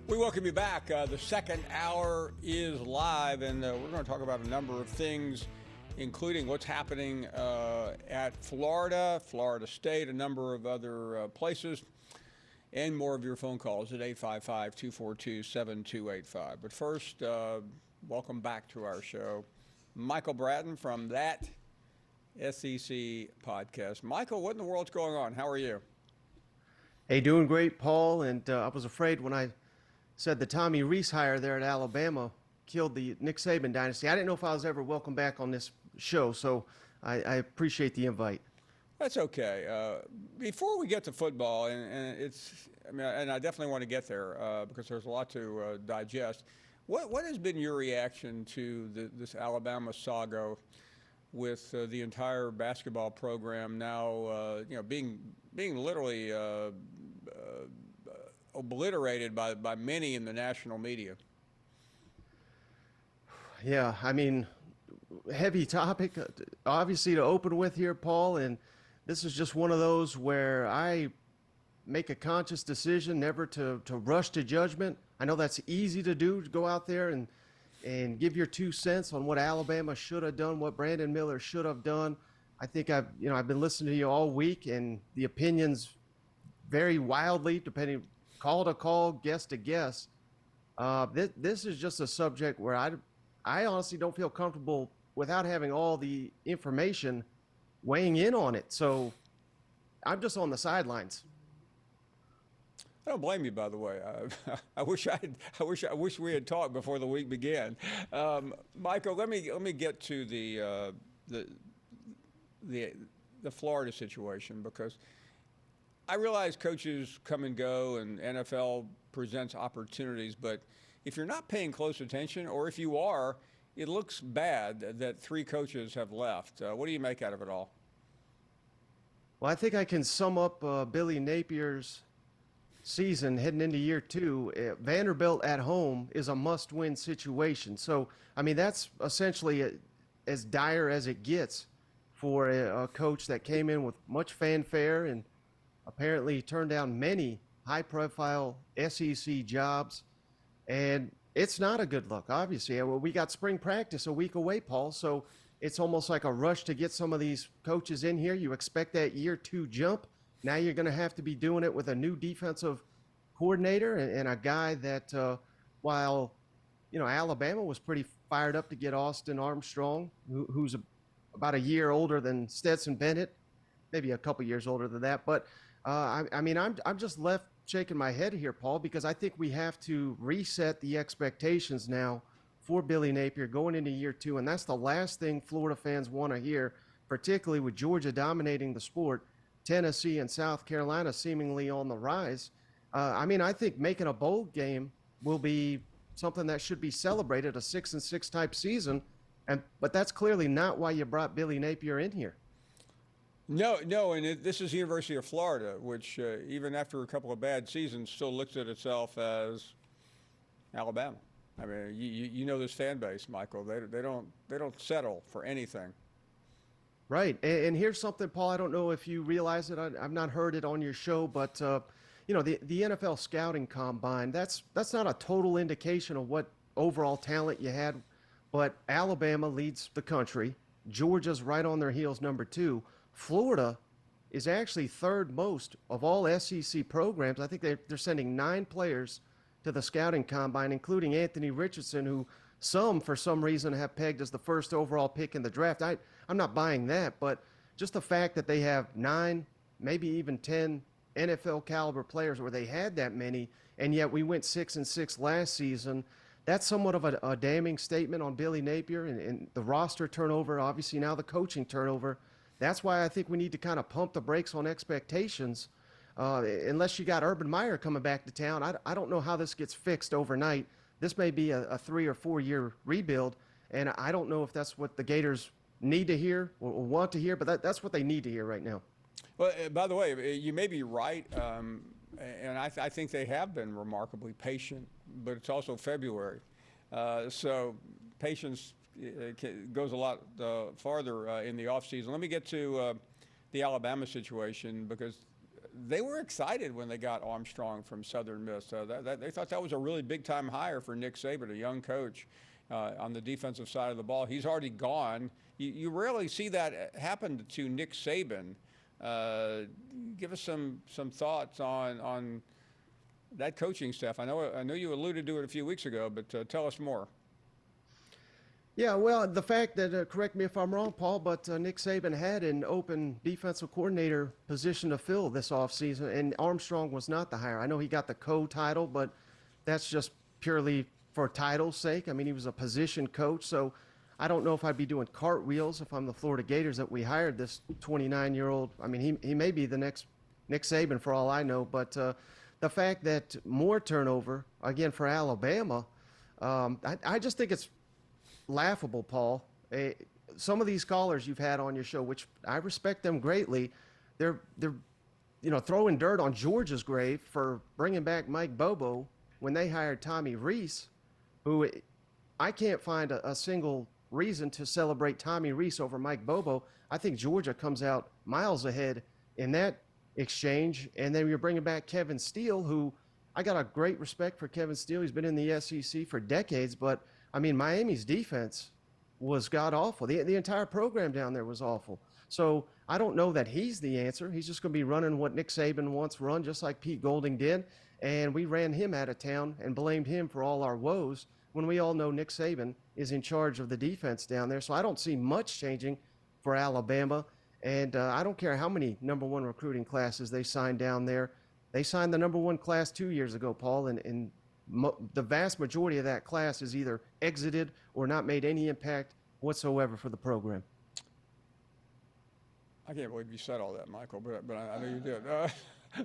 We welcome you back. The second hour is live, and we're going to talk about a number of things, including what's happening at Florida State, a number of other places, and more of your phone calls at 855-242-7285. But first, welcome back to our show. Michael Bratton from That SEC Podcast. Michael, what in the world's going on? How are you? Hey, doing great, Paul. And I was afraid when I said the Tommy Rees hire there at Alabama killed the Nick Saban dynasty. I didn't know if I was ever welcome back on this show, so I appreciate the invite. That's okay. Before we get to football, and I definitely want to get there because there's a lot to digest. What has been your reaction to this Alabama saga with the entire basketball program now, being literally obliterated by many in the national media? Yeah, I mean, heavy topic, obviously, to open with here, Paul, and this is just one of those where I make a conscious decision never to rush to judgment. I know that's easy to do, to go out there and give your 2 cents on what Alabama should have done, what Brandon Miller should have done. I think I've been listening to you all week, and the opinions vary wildly, depending call to call, guest to guest. This is just a subject where I honestly don't feel comfortable without having all the information weighing in on it. So I'm just on the sidelines. I don't blame you, by the way. I wish we had talked before the week began. Michael, let me get to the Florida situation, because I realize coaches come and go and NFL presents opportunities, but if you're not paying close attention, or if you are, it looks bad that 3 coaches have left. What do you make out of it all? Well, I think I can sum up Billy Napier's season heading into year 2. Vanderbilt at home is a must-win situation. So, I mean, that's essentially as dire as it gets for a coach that came in with much fanfare and apparently turned down many high-profile SEC jobs. And it's not a good look, obviously. We got spring practice a week away, Paul, so it's almost like a rush to get some of these coaches in here. You expect that year 2 jump. Now you're going to have to be doing it with a new defensive coordinator and a guy that, while, Alabama was pretty fired up to get Austin Armstrong, who's about a year older than Stetson Bennett, maybe a couple years older than that. But, I'm just left shaking my head here, Paul, because I think we have to reset the expectations now for Billy Napier going into year 2. And that's the last thing Florida fans want to hear, particularly with Georgia dominating the sport, Tennessee and South Carolina seemingly on the rise. I think making a bowl game will be something that should be celebrated, a 6-6 type season. But that's clearly not why you brought Billy Napier in here. No, and this is the University of Florida, which even after a couple of bad seasons still looks at itself as Alabama. I mean, you know this fan base, Michael. They don't settle for anything. Right, and here's something, Paul. I don't know if you realize it. I've not heard it on your show, but the NFL scouting combine, that's not a total indication of what overall talent you had. But Alabama leads the country. Georgia's right on their heels, number 2. Florida is actually 3rd most of all SEC programs. I think they're sending 9 players to the scouting combine, including Anthony Richardson, who some, for some reason, have pegged as the 1st overall pick in the draft. I'm not buying that, but just the fact that they have 9, maybe even 10 NFL caliber players, where they had that many, and yet we went 6-6 last season. That's somewhat of a damning statement on Billy Napier and the roster turnover, obviously now the coaching turnover. That's why I think we need to kind of pump the brakes on expectations. Unless you got Urban Meyer coming back to town, I don't know how this gets fixed overnight. This may be a 3 or 4 year rebuild, and I don't know if that's what the Gators need to hear or want to hear, but that's what they need to hear right now. Well, by the way, you may be right, and I think they have been remarkably patient, but it's also February. So patience goes a lot farther in the offseason. Let me get to the Alabama situation, because they were excited when they got Armstrong from Southern Miss. They thought that was a really big-time hire for Nick Saban, a young coach on the defensive side of the ball. He's already gone. You rarely see that happen to Nick Saban. Give us some thoughts on that coaching staff. I know you alluded to it a few weeks ago, but tell us more. Yeah, well, the fact that, correct me if I'm wrong, Paul, but Nick Saban had an open defensive coordinator position to fill this offseason, and Armstrong was not the hire. I know he got the co-title, but that's just purely for title's sake. I mean, he was a position coach, so I don't know if I'd be doing cartwheels if I'm the Florida Gators that we hired this 29-year-old. I mean, he may be the next Nick Saban for all I know, but the fact that more turnover, again, for Alabama, I just think it's laughable, Paul. Some of these callers you've had on your show, which I respect them greatly, they're throwing dirt on Georgia's grave for bringing back Mike Bobo when they hired Tommy Rees, who I can't find a single reason to celebrate Tommy Rees over Mike Bobo. I think Georgia comes out miles ahead in that exchange. And then you're bringing back Kevin Steele, who I got a great respect for Kevin Steele. He's been in the SEC for decades, but I mean, Miami's defense was god-awful. The entire program down there was awful. So I don't know that he's the answer. He's just going to be running what Nick Saban once run, just like Pete Golding did. And we ran him out of town and blamed him for all our woes when we all know Nick Saban is in charge of the defense down there. So I don't see much changing for Alabama. And I don't care how many #1 recruiting classes they signed down there. They signed the #1 class 2 years ago, Paul, and the vast majority of that class is either exited or not made any impact whatsoever for the program. I can't believe you said all that, Michael, but I know you did.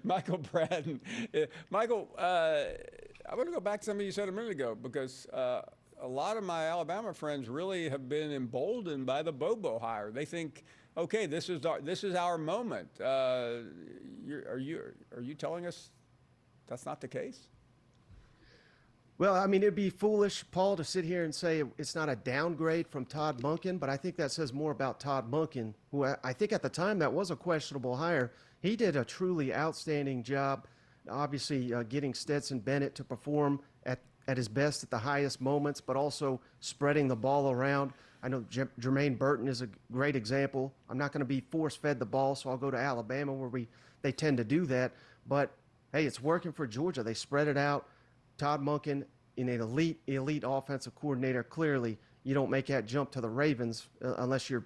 Michael Braden. Michael, I want to go back to something you said a minute ago, because a lot of my Alabama friends really have been emboldened by the Bobo hire. They think, okay, this is our moment. Are you telling us that's not the case? Well, I mean, it'd be foolish, Paul, to sit here and say it's not a downgrade from Todd Monken, but I think that says more about Todd Monken, who I think at the time that was a questionable hire. He did a truly outstanding job, obviously getting Stetson Bennett to perform at his best at the highest moments, but also spreading the ball around. I know Jermaine Burton is a great example. I'm not going to be force-fed the ball, so I'll go to Alabama where they tend to do that. But, hey, it's working for Georgia. They spread it out. Todd Monken, in an elite offensive coordinator, clearly you don't make that jump to the Ravens unless you're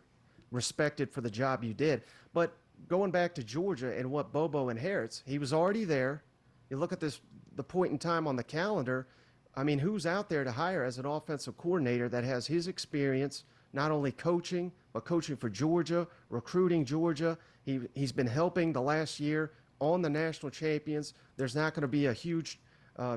respected for the job you did. But going back to Georgia and what Bobo inherits, he was already there. You look at the point in time on the calendar. I mean, who's out there to hire as an offensive coordinator that has his experience, not only coaching, but coaching for Georgia, recruiting Georgia. He's been helping the last year on the national champions. There's not going to be a huge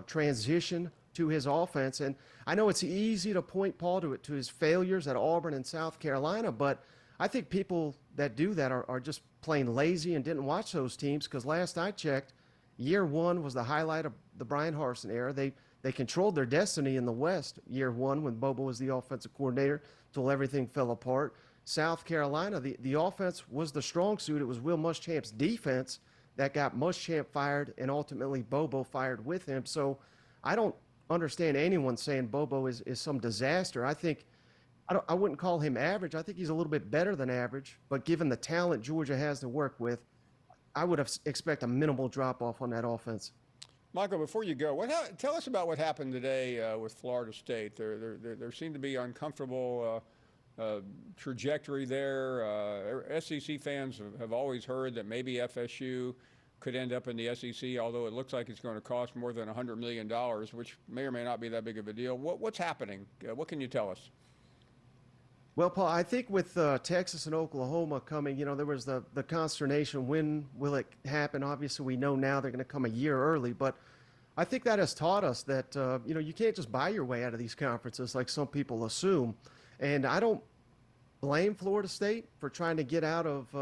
transition to his offense. And I know it's easy to point, Paul, to his failures at Auburn and South Carolina, but I think people that do that are just plain lazy and didn't watch those teams, because last I checked, year one was the highlight of the Brian Harsin era. They controlled their destiny in the West year one when Bobo was the offensive coordinator until everything fell apart. South Carolina, the offense was the strong suit. It was Will Muschamp's defense that got Muschamp fired, and ultimately Bobo fired with him. So I don't understand anyone saying Bobo is some disaster. I wouldn't call him average. I think he's a little bit better than average, but given the talent Georgia has to work with, I would expect a minimal drop-off on that offense. Michael, before you go, tell us about what happened today with Florida State. There seemed to be uncomfortable trajectory there. SEC fans have always heard that maybe FSU could end up in the SEC, although it looks like it's going to cost more than $100 million, which may or may not be that big of a deal. What's happening? What can you tell us? Well, Paul, I think with Texas and Oklahoma coming, there was the consternation. When will it happen? Obviously, we know now they're going to come a year early, but I think that has taught us that, you can't just buy your way out of these conferences like some people assume. And I don't blame Florida State for trying to get out of,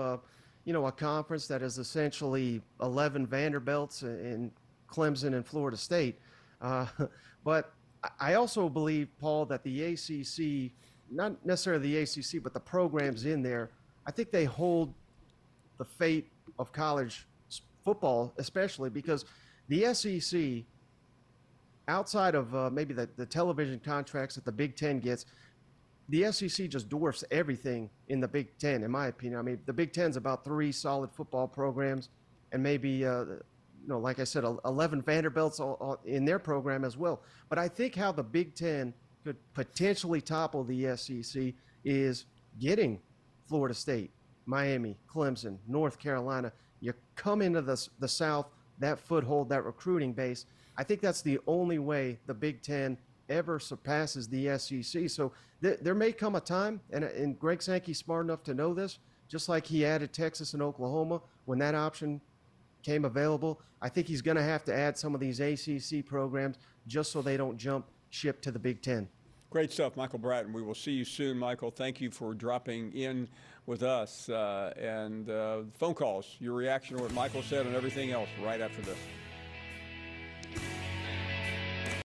a conference that is essentially 11 Vanderbilts and Clemson and Florida State. But I also believe, Paul, that the ACC, not necessarily the ACC, but the programs in there, I think they hold the fate of college football, especially because the SEC, outside of maybe the television contracts that the Big Ten gets, the SEC just dwarfs everything in the Big Ten, in my opinion. I mean, the Big Ten's about 3 solid football programs, and maybe, like I said, 11 Vanderbilts in their program as well. But I think how the Big Ten could potentially topple the SEC is getting Florida State, Miami, Clemson, North Carolina. You come into the South, that foothold, that recruiting base. I think that's the only way the Big Ten ever surpasses the SEC. So there may come a time, and Greg Sankey's smart enough to know this, just like he added Texas and Oklahoma when that option came available. I think he's going to have to add some of these ACC programs just so they don't jump ship to the Big Ten. Great stuff, Michael Bratton. We will see you soon, Michael. Thank you for dropping in with us. And phone calls, your reaction to what Michael said and everything else right after this.